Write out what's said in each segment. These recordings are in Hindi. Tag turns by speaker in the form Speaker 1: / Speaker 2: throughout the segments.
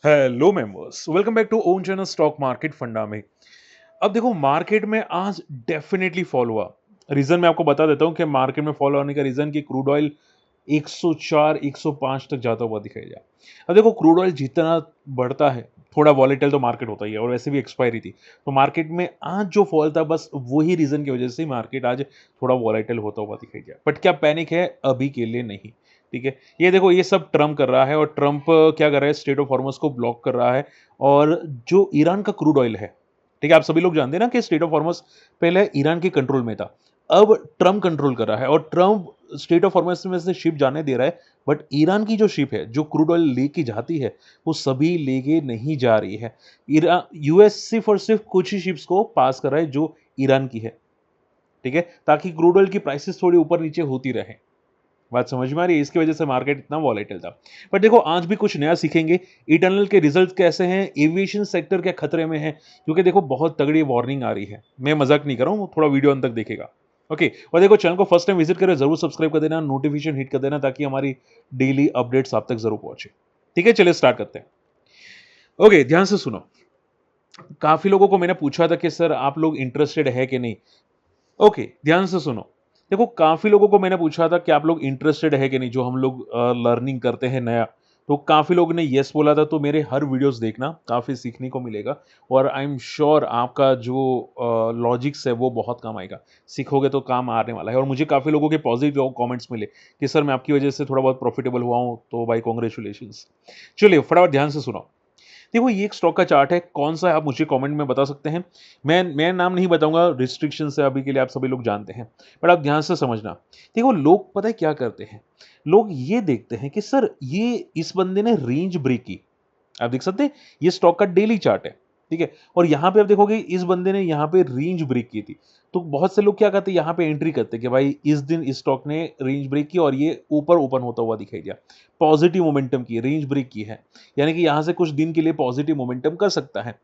Speaker 1: Hello members, welcome back to own channel stock market funda में। अब देखो, मार्केट में आज डेफिनेटली फॉल हुआ। रीजन मैं आपको बता देता हूं कि मार्केट में फॉल होने का रीजन कि क्रूड ऑयल 104 105 तक जाता हुआ दिखाई दिया। अब देखो, क्रूड ऑयल जितना बढ़ता है, थोड़ा वॉलेटाइल तो मार्केट होता ही है, और वैसे भी एक्सपायरी थी, तो मार्केट में आज जो फॉल था बस वही रीजन की वजह से मार्केट आज थोड़ा वॉलेटाइल होता हुआ दिखाई दिया। बट क्या पैनिक है? अभी के लिए नहीं। ठीक है, ये देखो, ये सब ट्रम्प कर रहा है, और ट्रम्प क्या कर रहा है? स्टेट ऑफ हॉर्मस को ब्लॉक कर रहा है। और जो ईरान का क्रूड ऑयल है, ठीक है, आप सभी लोग जानते हैं ना कि स्टेट ऑफ हॉर्मस पहले ईरान के कंट्रोल में था। अब ट्रम्प कंट्रोल कर रहा है, और ट्रम्प स्टेट ऑफ हॉर्मस में से शिप जाने दे रहा है। बट ईरान की जो शिप है, जो क्रूड ऑयल लेके जाती है, वो सभी लेके नहीं जा रही है। ईरान, यूएस सिर्फ और सिर्फ कुछ ही शिप्स को पास कर रहा है जो ईरान की है। ठीक है, ताकि क्रूड ऑयल की प्राइसेस थोड़ी ऊपर नीचे होती रहे। बात समझ में आ रही है? इसकी वजह से मार्केट इतना वॉलेटाइल था। बट देखो, आज भी कुछ नया सीखेंगे। इटर्नल के रिजल्ट कैसे हैं? एविएशन सेक्टर क्या खतरे में है? क्योंकि देखो, बहुत तगड़ी वार्निंग आ रही है। मैं मजाक नहीं कर रहा हूं, थोड़ा वीडियो अंत तक देखेगा। ओके, और देखो, चैनल को फर्स्ट टाइम विजिट करें, जरूर सब्सक्राइब कर देना, नोटिफिकेशन हिट कर देना, ताकि हमारी डेली अपडेट्स आप तक जरूर पहुंचे। ठीक है, चलिए स्टार्ट करते हैं। ओके, ध्यान से सुनो। काफी लोगों को मैंने पूछा था कि सर, आप लोग इंटरेस्टेड है कि नहीं। ओके, ध्यान से सुनो। देखो, काफ़ी लोगों को मैंने पूछा था कि आप लोग इंटरेस्टेड है कि नहीं, जो हम लोग लर्निंग करते हैं नया। तो काफ़ी लोगों ने येस बोला था, तो मेरे हर वीडियोस देखना, काफ़ी सीखने को मिलेगा। और आई एम श्योर आपका जो लॉजिक्स है वो बहुत काम आएगा। सीखोगे तो काम आने वाला है। और मुझे काफ़ी लोगों के पॉजिटिव कमेंट्स मिले कि सर, मैं आपकी वजह से थोड़ा बहुत प्रॉफिटेबल हुआ हूँ, तो भाई कॉन्ग्रेचुलेशंस। चलिए फटाफट ध्यान से सुनो। देखो, ये एक स्टॉक का चार्ट है। कौन सा है आप मुझे कमेंट में बता सकते हैं। मैं नाम नहीं बताऊंगा, रिस्ट्रिक्शन है अभी के लिए, आप सभी लोग जानते हैं। बट आप ध्यान से समझना। देखो, लोग पता है क्या करते हैं? लोग ये देखते हैं कि सर, ये इस बंदे ने रेंज ब्रेक की। आप देख सकते हैं, ये स्टॉक का डेली चार्ट है। ठीक है, और यहां पे आप देखोगे, इस बंदे ने यहां पे रेंज ब्रेक की थी। तो बहुत से लोग क्या करते हैं, यहां पे एंट्री करते हैं कि भाई इस दिन इस स्टॉक ने रेंज ब्रेक की और ये ऊपर ओपन होता हुआ दिखाई दिया। पॉजिटिव मोमेंटम की रेंज ब्रेक की है, यानी कि यहां से कुछ दिन के लिए पॉजिटिव मोमेंटम कर सकता है।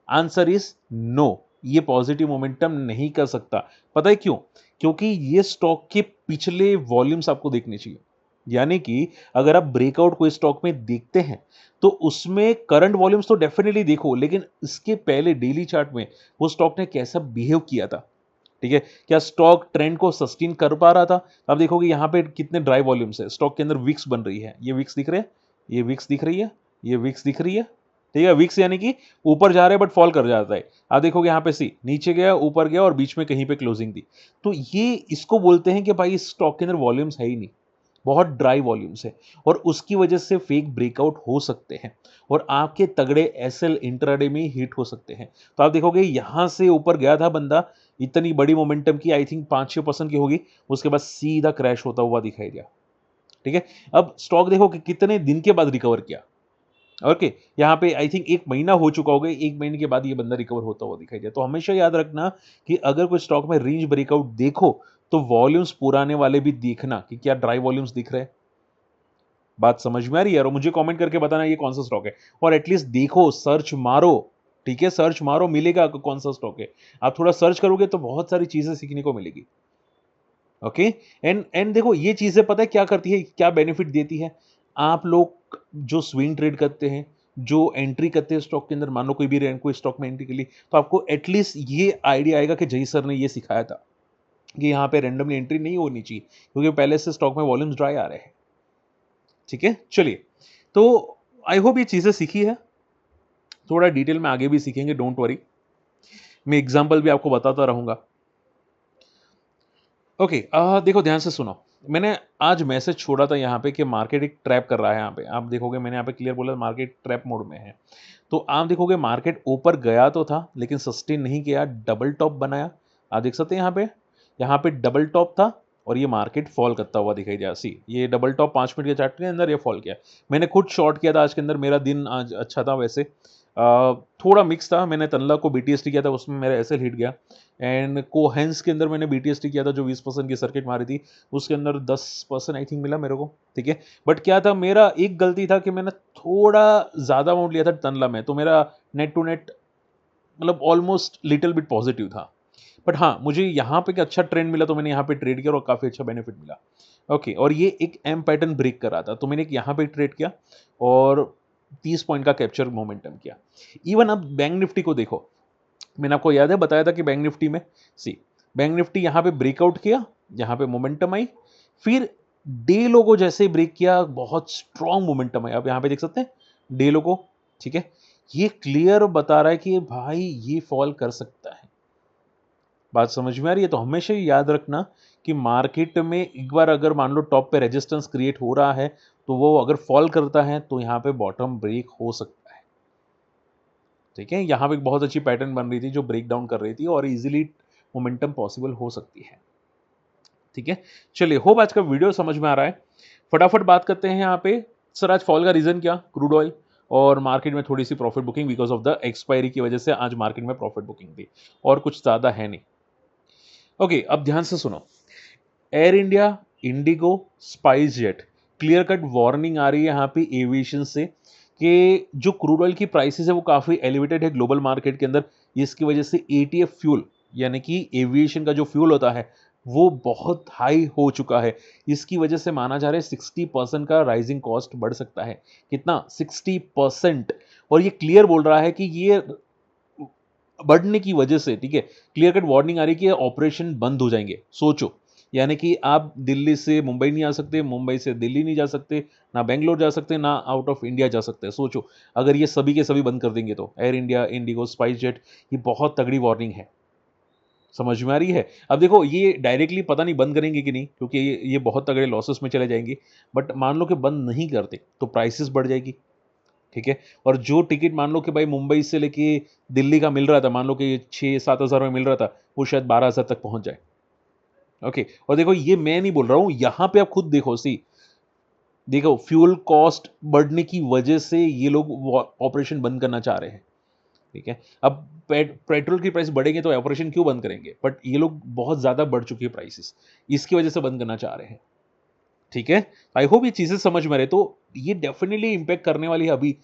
Speaker 1: Answer is no. ये पॉजिटिव मोमेंटम नहीं कर सकता। पता है क्यों? क्योंकि ये स्टॉक के पिछले वॉल्यूम्स आपको देखने चाहिए। यानी कि अगर आप ब्रेकआउट कोई स्टॉक में देखते हैं, तो उसमें करंट वॉल्यूम्स तो डेफिनेटली देखो, लेकिन इसके पहले डेली चार्ट में वो स्टॉक ने कैसा बिहेव किया था। ठीक है, क्या स्टॉक ट्रेंड को सस्टेन कर पा रहा था? आप देखोगे यहां पे कितने ड्राई वॉल्यूम्स है, स्टॉक के अंदर विक्स बन रही है। ये विक्स दिख रहे हैं, ये विक्स दिख रही है, ये विक्स दिख रही है। ठीक है, विक्स यानी कि ऊपर जा रहे हैं बट फॉल कर जाता है। आप देखोगे यहाँ पे सी नीचे गया, ऊपर गया, और बीच में कहीं पे क्लोजिंग दी। तो ये इसको बोलते हैं कि भाई इस स्टॉक के अंदर वॉल्यूम्स है ही नहीं, बहुत ड्राई वॉल्यूम्स है, और उसकी वजह से फेक ब्रेकआउट हो सकते हैं, और आपके तगड़े एसएल इंट्राडे में हिट हो सकते हैं। तो आप देखोगे यहां से ऊपर गया था बंदा, इतनी बड़ी मोमेंटम की, आई थिंक 5-6% की होगी, उसके बाद सीधा क्रैश होता हुआ दिखाई दिया। ठीक है, अब स्टॉक देखो कि कितने दिन के बाद रिकवर किया। ओके, यहाँ पे आई थिंक 1 महीना हो चुका होगा, 1 महीने के बाद ये बंदा रिकवर होता हुआ दिखाई दिया। तो हमेशा याद रखना कि अगर कोई स्टॉक में रेंज ब्रेकआउट देखो, तो वॉल्यूम्स पुराने वाले भी देखना कि क्या ड्राई वॉल्यूम्स दिख रहे हैं। बात समझ में आ रही है? और मुझे कमेंट करके बताना ये कौन सा स्टॉक है, और एटलीस्ट देखो, सर्च मारो। ठीक है, सर्च मारो, मिलेगा कि कौन सा स्टॉक है। आप थोड़ा सर्च करोगे तो बहुत सारी चीजें सीखने को मिलेगी। ओके, एंड देखो, ये चीजें पता है क्या करती है, क्या बेनिफिट देती है। आप लोग जो स्विंग ट्रेड करते हैं, जो एंट्री करते हैं स्टॉक के अंदर, मान लो कोई भी रैंक, कोई स्टॉक में एंट्री के लिए, तो आपको एटलीस्ट ये आइडिया आएगा कि जय सर ने ये सिखाया था कि यहाँ पे रैंडमली एंट्री नहीं होनी चाहिए, क्योंकि पहले से स्टॉक में वॉल्यूम्स ड्राई आ रहे हैं। ठीक है, चलिए। तो आई होप ये चीजें सीखी है। थोड़ा डिटेल में आगे भी सीखेंगे, डोंट वरी। मैं एग्जांपल भी आपको बताता रहूंगा। ओके, देखो, ध्यान से सुनो। मैंने आज मैसेज छोड़ा था यहाँ पे कि मार्केट एक ट्रैप कर रहा है। यहाँ पे आप देखोगे, मैंने यहाँ पे क्लियर बोला, मार्केट ट्रैप मोड में है। तो आप देखोगे मार्केट ऊपर गया तो था, लेकिन सस्टेन नहीं किया, डबल टॉप बनाया। आप देख सकते हैं यहाँ पे डबल टॉप था, और ये मार्केट फॉल करता हुआ दिखाई दिया। सी, ये डबल टॉप 5 मिनट के चार्ट के अंदर ये फॉल किया। मैंने खुद शॉर्ट किया था आज के अंदर, मेरा दिन आज अच्छा था वैसे। थोड़ा मिक्स था। मैंने तनला को बीटीएसटी किया था, उसमें मेरा एसएल हिट गया। एंड कोहेंस के अंदर मैंने बीटीएसटी किया था, जो 20% की सर्किट मारी थी, उसके अंदर 10% आई थिंक मिला मेरे को। ठीक है, बट क्या था, मेरा एक गलती था कि मैंने थोड़ा ज़्यादा अमाउंट लिया था तनला में, तो मेरा नेट टू नेट मतलब ऑलमोस्ट लिटिल बिट पॉजिटिव था। बट हाँ, मुझे यहाँ पे एक अच्छा ट्रेंड मिला, तो मैंने यहाँ पे ट्रेड किया और काफ़ी अच्छा बेनिफिट मिला। ओके, और ये एक एम पैटर्न ब्रेक कर रहा था, तो मैंने एक यहाँ पे ट्रेड किया, और 30 पॉइंट का कैप्चर मोमेंटम किया। इवन अब बैंक निफ्टी को देखो, मैंने आपको याद है बताया था कि बैंक निफ्टी में बैंक निफ्टी यहाँ पे ब्रेकआउट किया, यहाँ पे मोमेंटम आई, फिर डे लो को जैसे ही ब्रेक किया बहुत स्ट्रॉन्ग मोमेंटम आया। अब यहाँ पे देख सकते हैं डे लो को, ठीक है, ये क्लियर बता रहा है कि भाई ये फॉल कर सकता है। बात समझ में आ रही है? तो हमेशा ही याद रखना कि मार्केट में एक बार अगर मान लो टॉप पे रेजिस्टेंस क्रिएट हो रहा है तो वो अगर फॉल करता है तो यहाँ पे बॉटम ब्रेक हो सकता है, ठीक है। यहाँ पे एक बहुत अच्छी पैटर्न बन रही थी जो ब्रेक डाउन कर रही थी और इजीली मोमेंटम पॉसिबल हो सकती है, ठीक है। चलिए, होप आज का वीडियो समझ में आ रहा है। फटाफट बात करते हैं यहाँ पे। सर आज फॉल का रीजन क्या? क्रूड ऑयल और मार्केट में थोड़ी सी profit booking because of the expiry की वजह से आज मार्केट में प्रॉफिट बुकिंग थी और कुछ ज्यादा है नहीं। ओके, अब ध्यान से सुनो। Air India, IndiGo, SpiceJet, clear cut warning आ रही है यहाँ पे एविएशन से कि जो क्रूड ऑयल की प्राइसेस है वो काफी एलिवेटेड है ग्लोबल मार्केट के अंदर। इसकी वजह से एटीएफ फ्यूल यानी कि एविएशन का जो फ्यूल होता है वो बहुत हाई हो चुका है। इसकी वजह से माना जा रहा है 60% का राइजिंग कॉस्ट बढ़ सकता है। कितना? 60%। और ये क्लियर बोल रहा है कि ये बढ़ने की वजह से, ठीक है, क्लियर कट वार्निंग आ रही है कि ऑपरेशन बंद हो जाएंगे। सोचो, यानी कि आप दिल्ली से मुंबई नहीं आ सकते, मुंबई से दिल्ली नहीं जा सकते, ना बेंगलोर जा सकते, ना आउट ऑफ इंडिया जा सकते। सोचो अगर ये सभी के सभी बंद कर देंगे तो air India, IndiGo, spice jet, ये बहुत तगड़ी वार्निंग है। समझ में आ रही है? अब देखो ये डायरेक्टली पता नहीं बंद करेंगे कि नहीं, क्योंकि ये बहुत तगड़े लॉसेस में चले जाएंगे। बट मान लो कि बंद नहीं करते तो प्राइसेस बढ़ जाएगी, ठीक है। और जो टिकट मान लो कि भाई मुंबई से लेके दिल्ली का मिल रहा था, मान लो कि 6-7 हज़ार में मिल रहा था, वो शायद 12 हज़ार तक पहुंच जाए। ओके, और देखो ये मैं नहीं बोल रहा हूं, यहां पे आप खुद देखो। देखो फ्यूल कॉस्ट बढ़ने की वजह से ये लोग ऑपरेशन बंद करना चाह रहे हैं, ठीक है। अब पेट्रोल की प्राइस बढ़ेंगे तो ऑपरेशन क्यों बंद करेंगे? बट ये लोग बहुत ज्यादा बढ़ चुकी है प्राइसेस, इसकी वजह से बंद करना चाह रहे हैं, ठीक है। आई होप ये चीजें समझ में रहे। तो ये डेफिनेटली इंपैक्ट करने वाली है अभी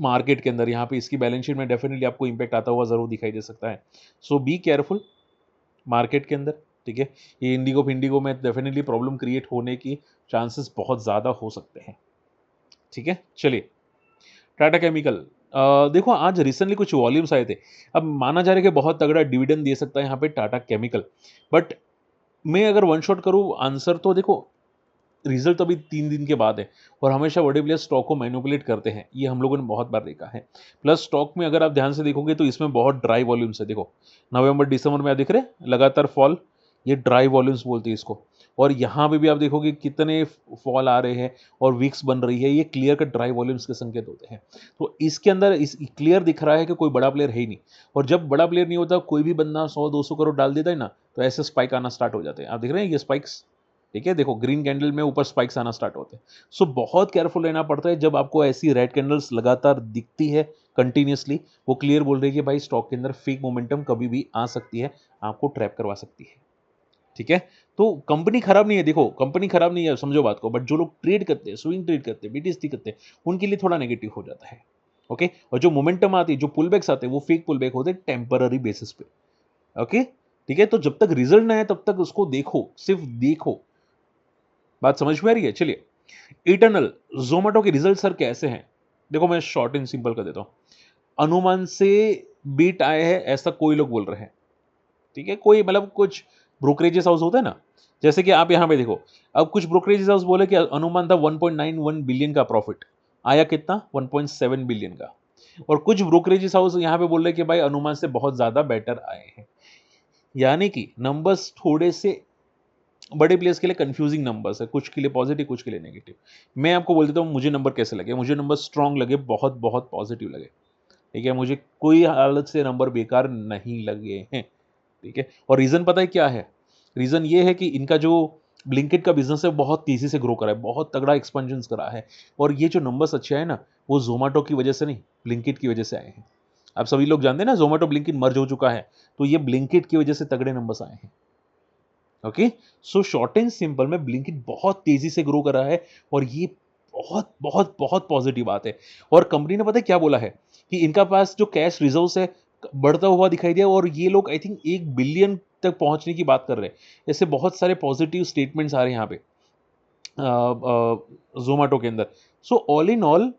Speaker 1: मार्केट के अंदर। यहाँ पे इसकी बैलेंस शीट में डेफिनेटली आपको इंपैक्ट आता हुआ जरूर दिखाई दे सकता है। सो बी केयरफुल मार्केट के अंदर, ठीक है। ये इंडिगो फिंडिगो में डेफिनेटली प्रॉब्लम क्रिएट होने की चांसेस बहुत ज़्यादा हो सकते हैं, ठीक है। चलिए, टाटा केमिकल, देखो आज रिसेंटली कुछ वॉल्यूम्स आए थे। अब माना जा रहा है कि बहुत तगड़ा डिविडेंड दे सकता है यहाँ पे टाटा केमिकल। बट मैं अगर वन शॉट करूँ आंसर, तो देखो रिजल्ट तो अभी 3 दिन के बाद है और हमेशा बड़े प्लेयर स्टॉक को मैनिपुलेट करते हैं, ये हम लोगों ने बहुत बार देखा है। प्लस स्टॉक में अगर आप ध्यान से देखोगे तो इसमें बहुत ड्राई वॉल्यूम्स है। देखो नवंबर दिसंबर में आप दिख रहे हैं लगातार फॉल, ये ड्राई वॉल्यूम्स बोलते हैं इसको। और यहाँ पे भी आप देखोगे कितने फॉल आ रहे हैं और वीक्स बन रही है, ये क्लियर कट ड्राई वॉल्यूम्स के संकेत होते हैं। तो इसके अंदर इस क्लियर दिख रहा है कि कोई बड़ा प्लेयर है ही नहीं। और जब बड़ा प्लेयर नहीं होता, कोई भी बंदा 100-200 करोड़ डाल देता है ना, तो ऐसे स्पाइक आना स्टार्ट हो जाते हैं। आप देख रहे हैं ये स्पाइक्स, ठीक है। देखो ग्रीन कैंडल में ऊपर स्पाइक्स आना स्टार्ट होते हैं। सो बहुत केयरफुल रहना पड़ता है जब आपको ऐसी रेड कैंडल्स लगातार दिखती है कंटिन्यूसली। वो क्लियर बोल रही है कि भाई स्टॉक के अंदर फेक मोमेंटम कभी भी आ सकती है, आपको ट्रैप करवा सकती है, ठीक है। तो कंपनी खराब नहीं है, देखो कंपनी खराब नहीं है, समझो बात को। बट जो लोग ट्रेड करते हैं, स्विंग ट्रेड करते हैं, बीटीसी करते हैं, उनके लिए थोड़ा नेगेटिव हो जाता है, ओके। और जो मोमेंटम आती है, जो पुल बैक्स आते हैं, वो फेक पुल बैक होते हैं टेम्पररी बेसिस पे, ओके, ठीक है। तो जब तक रिजल्ट ना आए तब तक उसको देखो, सिर्फ देखो। बात समझ में आ रही है? चलिए, इटर्नल जोमेटो के रिजल्ट सर कैसे हैं? देखो मैं शॉर्ट एंड सिंपल कर देता हूं। अनुमान से बीट आए हैं ऐसा कोई लोग बोल रहे हैं, ठीक है। कोई मतलब कुछ ब्रोकरेजेस हाउस होता है ना, जैसे कि आप यहां पे देखो, अब कुछ ब्रोकरेजेस हाउस बोले कि अनुमान था 1.91 बिलियन का प्रॉफिट, आया कितना? 1.7 बिलियन का। और कुछ ब्रोकरेजेस हाउस यहां पे बोल रहे कि भाई अनुमान से बहुत ज्यादा बेटर आए हैं। यानी कि नंबर्स थोड़े से बड़े प्लेयर्स के लिए कंफ्यूजिंग नंबर्स है, कुछ के लिए पॉजिटिव, कुछ के लिए नेगेटिव। मैं आपको बोल देता हूँ मुझे नंबर कैसे लगे। मुझे नंबर स्ट्रांग लगे, बहुत बहुत पॉजिटिव लगे, ठीक है। मुझे कोई हालत से नंबर बेकार नहीं लगे हैं, ठीक है। और रीजन पता है क्या है? रीजन ये है कि इनका जो ब्लिंकिट का बिजनेस है बहुत तेजी से ग्रो करा है, बहुत तगड़ा एक्सपेंशन करा है। और ये जो नंबर्स अच्छे आए ना, वो जोमेटो की वजह से नहीं, ब्लिंकिट की वजह से आए हैं। आप सभी लोग जानते हैं ना जोमेटो ब्लिंकिट मर्ज हो चुका है, तो ये ब्लिंकिट की वजह से तगड़े नंबर्स आए हैं, okay. So short and simple में ब्लिंकिट बहुत तेजी से ग्रो कर रहा है और ये बहुत बहुत बहुत पॉजिटिव बात है। और कंपनी ने पता है क्या बोला है कि इनका पास जो कैश रिजर्व्स है बढ़ता हुआ दिखाई दिया और ये लोग आई थिंक 1 बिलियन तक पहुंचने की बात कर रहे हैं। ऐसे बहुत सारे पॉजिटिव स्टेटमेंट्स आ रहे हैं यहाँ पे जोमेटो के अंदर so all in all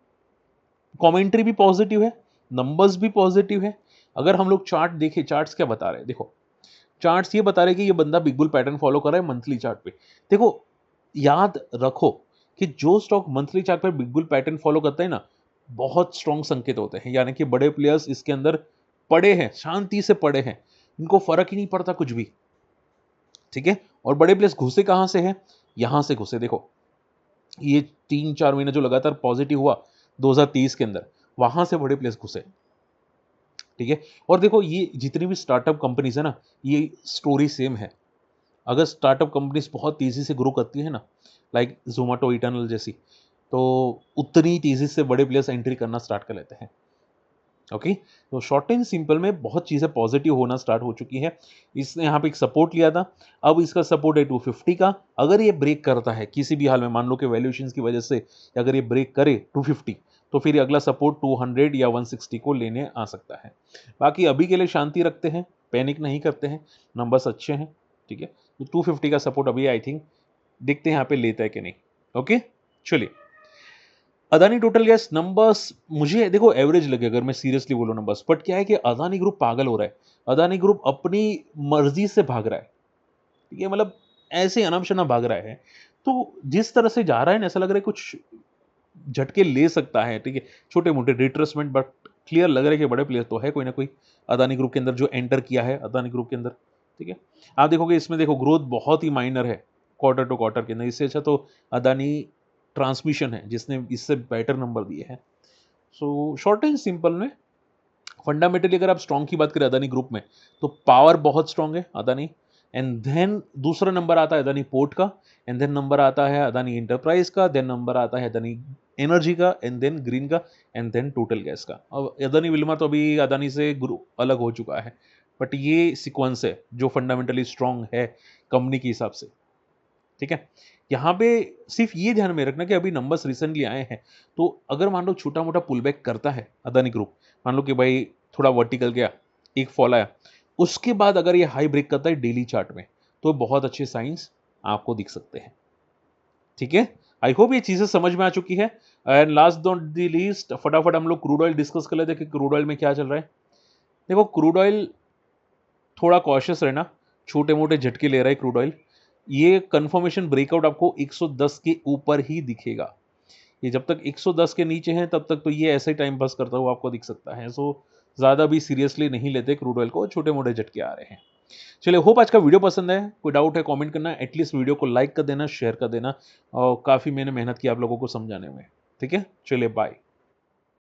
Speaker 1: commentary भी पॉजिटिव है, नंबर्स भी पॉजिटिव है। अगर हम लोग चार्ट देखें, चार्ट्स क्या बता रहे हैं, देखो चार्ट्स ये बता रहे हैं कि ये बंदा बिग बुल पैटर्न फॉलो कर रहा है मंथली चार्ट पे। देखो याद रखो कि जो स्टॉक मंथली चार्ट पर बिग बुल पैटर्न फॉलो करता है ना, बहुत स्ट्रॉन्ग संकेत होते हैं, यानी कि बड़े प्लेयर्स इसके अंदर पड़े हैं, शांति से पड़े हैं, इनको फर्क ही नहीं पड़ता कुछ भी, ठीक है। और बड़े प्लेयर्स घुसे कहां से हैं, यहां से घुसे। देखो ये 3-4 महीने जो लगातार पॉजिटिव हुआ 2023 के अंदर, वहां से बड़े प्लेयर्स घुसे, ठीक है। और देखो ये जितनी भी स्टार्टअप कंपनीज है ना, ये स्टोरी सेम है। अगर स्टार्टअप कंपनीज बहुत तेजी से ग्रो करती है ना, लाइक जोमेटो, इटर्नल जैसी, तो उतनी तेजी से बड़े प्लेयर्स एंट्री करना स्टार्ट कर लेते हैं। ओके, तो शॉर्ट एंड सिंपल में बहुत चीज़ें पॉजिटिव होना स्टार्ट हो चुकी है। इसने यहाँ पे एक सपोर्ट लिया था, अब इसका सपोर्ट है 250 का। अगर ये ब्रेक करता है किसी भी हाल में, मान लो कि वैल्यूएशंस की वजह से अगर ये ब्रेक करे 250, तो फिर ये अगला सपोर्ट 200 या 160 को लेने आ सकता है। बाकी अभी के लिए शांति रखते हैं, पैनिक नहीं करते हैं, नंबर्स अच्छे हैं, ठीक है। तो 250 का सपोर्ट अभी आई थिंक देखते हैं यहाँ पे लेता है कि नहीं। ओके, चलिए अदानी टोटल गैस नंबर्स मुझे देखो एवरेज लगे अगर मैं सीरियसली बोलूं नंबर्स, बट क्या है कि अदानी ग्रुप पागल हो रहा है। अदानी ग्रुप अपनी मर्जी से भाग रहा है, ठीक है, मतलब ऐसे अनाप शनाप भाग रहा है। तो जिस तरह से जा रहा है ना, ऐसा लग रहा है कुछ झटके ले सकता है, ठीक है, छोटे मोटे रिट्रेसमेंट, बट क्लियर लग रहा है कि बड़े प्लेयर तो है कोई ना कोई अदानी ग्रुप के अंदर जो एंटर किया है अदानी ग्रुप के अंदर, ठीक है। आप देखोगे इसमें देखो ग्रोथ बहुत ही माइनर है क्वार्टर टू क्वार्टर के अंदर, इससे अच्छा तो अदानी ट्रांसमिशन है जिसने इससे बेटर नंबर दिए हैं। सो शॉर्ट एंड सिंपल में फंडामेंटली अगर आप स्ट्रॉन्ग की बात करें अदानी ग्रुप में, तो पावर बहुत स्ट्रॉन्ग है अदानी, एंड देन दूसरा नंबर आता है अदानी पोर्ट का, एंड देन नंबर आता है अदानी इंटरप्राइज का, देन नंबर आता है अदानी एनर्जी का, एंड देन ग्रीन का, एंड देन टोटल गैस का। अब अदानी विल्मा तो अभी अदानी से ग्रुप अलग हो चुका है, बट ये सीक्वेंस है जो फंडामेंटली स्ट्रॉन्ग है कंपनी के हिसाब से, ठीक है। यहाँ पे सिर्फ ये ध्यान में रखना कि अभी नंबर्स रिसेंटली आए हैं, तो अगर मान लो छोटा मोटा पुल बैक करता है अदानी ग्रुप, मान लो कि भाई थोड़ा वर्टिकल गया, एक फॉल आया, उसके बाद अगर ये हाई ब्रेक करता है डेली चार्ट में, तो बहुत अच्छे साइंस आपको दिख सकते हैं, ठीक है। आई होप ये चीजें समझ में आ चुकी है। And last not the least, फटाफट हम लोग क्रूड ऑयल डिस्कस कर लेते हैं कि क्रूड ऑयल में क्या चल रहा है। देखो क्रूड ऑयल थोड़ा कॉशियस रहना, छोटे मोटे झटके ले रहा है क्रूड ऑयल। ये कंफर्मेशन ब्रेकआउट आपको 110 के ऊपर ही दिखेगा। ये जब तक 110 के नीचे हैं तब तक तो ये ऐसे ही टाइम पास करता हुआ आपको दिख सकता है। सो ज़्यादा भी सीरियसली नहीं लेते क्रूड ऑयल को, छोटे मोटे झटके आ रहे हैं। चलिए होप आज का वीडियो पसंद है, कोई डाउट है कमेंट करना, एटलीस्ट वीडियो को लाइक कर देना, शेयर कर देना, और काफ़ी मैंने मेहनत की आप लोगों को समझाने में, ठीक है। चलिए बाय।